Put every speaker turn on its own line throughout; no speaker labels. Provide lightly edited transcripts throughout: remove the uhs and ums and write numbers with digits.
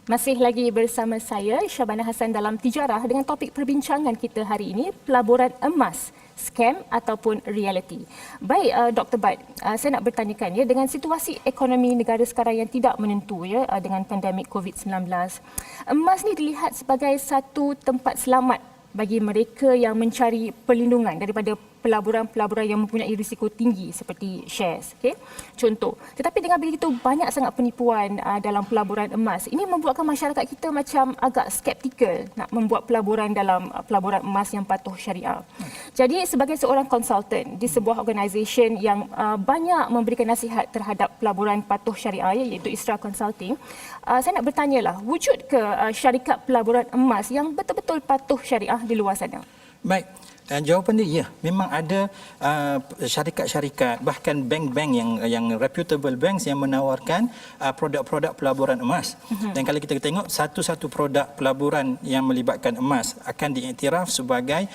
Masih lagi bersama saya, Syabana Hassan dalam Tijarah dengan topik perbincangan kita hari ini, pelaburan emas, scam ataupun reality. Baik, Dr. Bad, saya nak bertanyakan ya, dengan situasi ekonomi negara sekarang yang tidak menentu ya, dengan pandemik COVID-19, emas ni dilihat sebagai satu tempat selamat bagi mereka yang mencari perlindungan daripada pelaburan-pelaburan yang mempunyai risiko tinggi seperti shares. Okay? Contoh, tetapi dengan begitu banyak sangat penipuan dalam pelaburan emas, ini membuatkan masyarakat kita macam agak skeptikal nak membuat pelaburan dalam pelaburan emas yang patuh syariah. Jadi sebagai seorang konsultan di sebuah organisasi yang banyak memberikan nasihat terhadap pelaburan patuh syariah iaitu Isra Consulting, saya nak bertanyalah, wujud ke syarikat pelaburan emas yang betul-betul patuh syariah di luar sana?
Baik. Jawapan dia, ya, memang ada syarikat-syarikat, bahkan bank-bank yang reputable banks yang menawarkan produk-produk pelaburan emas. Dan kalau kita tengok satu-satu produk pelaburan yang melibatkan emas akan diiktiraf sebagai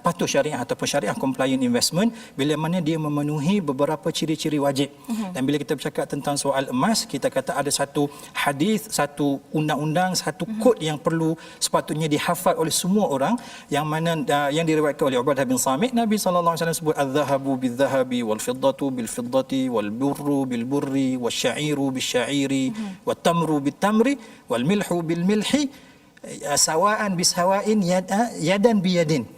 patuh syariah ataupun syariah compliant investment bila mana dia memenuhi beberapa ciri-ciri wajib. Dan bila kita bercakap tentang soal emas, kita kata ada satu hadis, satu undang-undang, satu kod yang perlu sepatutnya dihafal oleh semua orang, yang mana yang diriwayatkan oleh Ubadah bin Samit. Nabi sallallahu alaihi wasallam sebut adz-dzahabu bil-dzahabi wal-fiddatu bil-fiddati wal-burru bil-burri wasy-sya'iru bisy-sya'iri wat-tamru bit-tamri wal-milhu bil-milhi sawa'an bisawa'in yadan biyadin.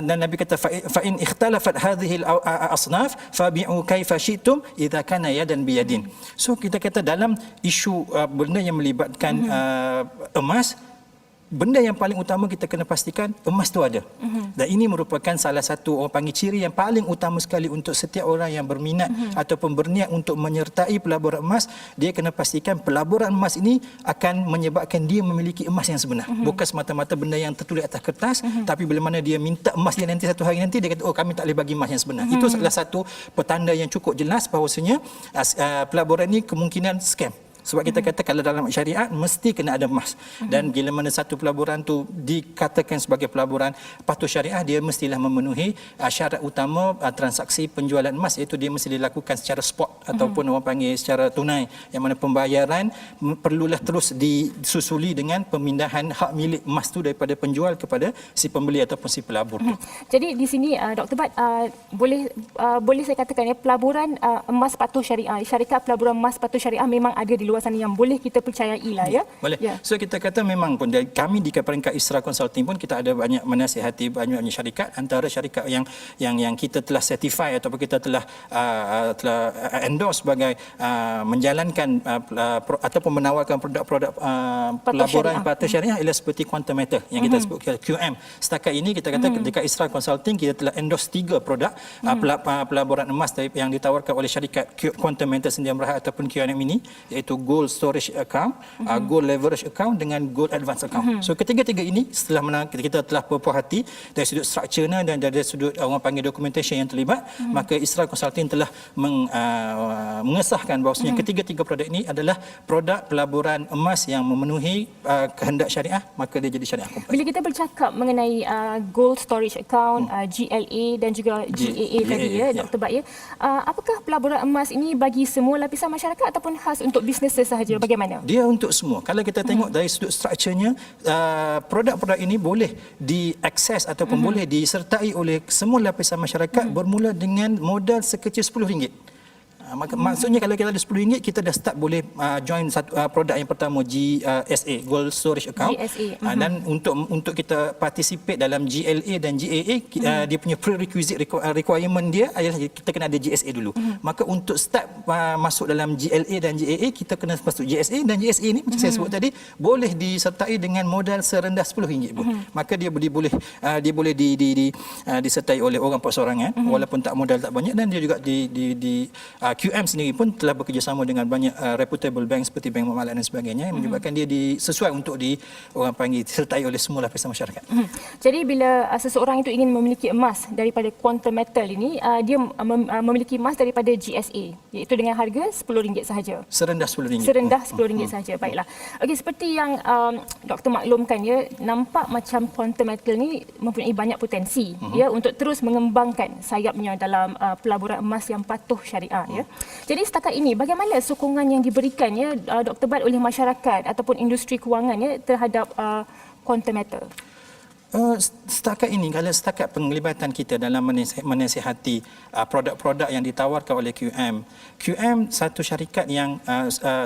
Dan Nabi kata fa in ikhtalafat hadhihi al-asnaf fabi'u kaifa syi'tum idza kana yadan biyadin. So kita kata dalam isu benda yang melibatkan emas, benda yang paling utama kita kena pastikan emas tu ada. Dan ini merupakan salah satu orang panggil ciri yang paling utama sekali untuk setiap orang yang berminat ataupun berniat untuk menyertai pelaburan emas. Dia kena pastikan pelaburan emas ini akan menyebabkan dia memiliki emas yang sebenar. Bukan semata-mata benda yang tertulis atas kertas, tapi bila mana dia minta emas dia nanti satu hari nanti, dia kata, oh kami tak boleh bagi emas yang sebenar. Itu salah satu petanda yang cukup jelas bahawasanya pelaburan ini kemungkinan scam. Sebab kita kata kalau dalam syariat mesti kena ada emas. Dan bila mana satu pelaburan tu dikatakan sebagai pelaburan patuh syariah, dia mestilah memenuhi syarat utama transaksi penjualan emas, iaitu dia mesti dilakukan secara spot ataupun orang panggil secara tunai, yang mana pembayaran perlulah terus disusuli dengan pemindahan hak milik emas tu daripada penjual kepada si pembeli ataupun si pelabur tu.
Jadi di sini Dr. Bad, boleh saya katakan ya, pelaburan emas patuh syariah, syarikat pelaburan emas patuh syariah memang ada di luar sana yang boleh kita percayai lah ya.
Boleh. Ya. So kita kata memang pun kami di peringkat Isra Consulting pun kita ada banyak menasihati banyak syarikat, antara syarikat yang kita telah certify ataupun kita telah endorse sebagai menjalankan ataupun menawarkan produk-produk pelaburan patuh syariah ialah seperti Quantum Matter yang kita sebut QM. Setakat ini kita kata dekat Isra Consulting kita telah endorse 3 produk pelaburan emas yang ditawarkan oleh syarikat Quantum Matter Sedia Berhad ataupun QM ini, iaitu Gold Storage Account, Gold Leverage Account dengan Gold Advance Account. So ketiga-tiga ini setelah kita telah berpuas hati dari sudut strukturnya dan dari sudut orang panggil documentation yang terlibat, maka Isra Consulting telah mengesahkan bahawasanya ketiga-tiga produk ini adalah produk pelaburan emas yang memenuhi kehendak syariah, maka dia jadi syariah komplain.
Bila kita bercakap mengenai Gold Storage Account, GLA dan juga GAA tadi ya, Dr. Bad ya, apakah pelaburan emas ini bagi semua lapisan masyarakat ataupun khas untuk bisnes sahaja, bagaimana?
Dia untuk semua. Kalau kita tengok dari sudut strukturnya, produk-produk ini boleh diakses ataupun boleh disertai oleh semua lapisan masyarakat bermula dengan modal sekecil RM10. Maksudnya kalau kita ada RM10, kita dah start boleh join satu produk yang pertama, GSA, Gold Storage Account. Dan untuk kita participate dalam GLA dan GAA, dia punya prerequisite requirement dia adalah kita kena ada GSA dulu. Maka untuk start masuk dalam GLA dan GAA, kita kena masuk GSA, dan GSA ni macam saya sebut tadi boleh disertai dengan modal serendah RM10 pun. Maka dia boleh disertai oleh orang perseorangan walaupun tak modal tak banyak, dan dia juga QM sendiri pun telah bekerjasama dengan banyak reputable bank seperti Bank Muamalat dan sebagainya, yang menyebabkan dia sesuai untuk orang panggil disertai oleh semua lapisan masyarakat.
Jadi bila seseorang itu ingin memiliki emas daripada Quantum Metal ini, dia memiliki emas daripada GSA, iaitu dengan harga RM10 sahaja.
Serendah RM10.
Serendah RM10 sahaja. Baiklah. Okey, seperti yang Doktor maklumkan ya, nampak macam Quantum Metal ni mempunyai banyak potensi ya untuk terus mengembangkan sayapnya dalam pelaburan emas yang patuh syariah ya. Jadi setakat ini bagaimana sokongan yang diberikan ya Dr. Bad oleh masyarakat ataupun industri kewangan ya terhadap quantum metal?
Setakat ini, kalau setakat penglibatan kita dalam menasihati produk-produk yang ditawarkan oleh QM satu syarikat yang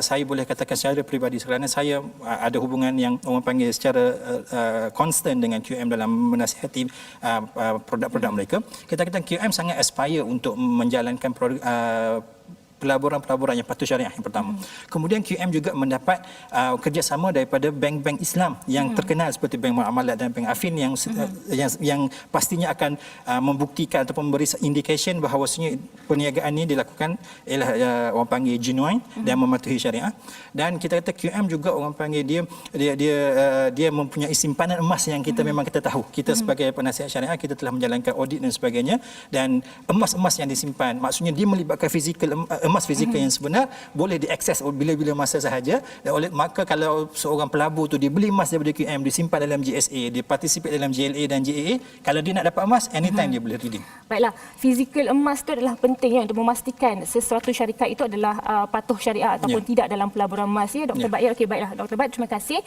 saya boleh katakan secara peribadi kerana saya ada hubungan yang orang panggil secara constant dengan QM dalam menasihati produk-produk mereka. Kita kata QM sangat aspire untuk menjalankan pelaburan-pelaburan yang patuh syariah yang pertama. Kemudian QM juga mendapat kerjasama daripada bank-bank Islam yang terkenal seperti Bank Muamalat dan Bank Affin yang pastinya akan membuktikan atau memberi indication bahawasanya perniagaan ini dilakukan ialah orang panggil genuine dan mematuhi syariah. Dan kita kata QM juga orang panggil dia mempunyai simpanan emas yang kita memang kita tahu. Kita sebagai penasihat syariah kita telah menjalankan audit dan sebagainya, dan emas-emas yang disimpan maksudnya dia melibatkan emas fizikal yang sebenar boleh diakses bila-bila masa sahaja. Dan maka kalau seorang pelabur tu dia beli emas daripada QM, disimpan dalam GSA, dia participate dalam JLA dan JAA, kalau dia nak dapat emas anytime dia boleh redeem.
Baiklah, fizikal emas tu adalah penting ya, untuk memastikan sesuatu syarikat itu adalah patuh syariah ataupun tidak dalam pelaburan emas ya Dr. Bad. Ya, okey, baiklah Dr. Bad, terima kasih.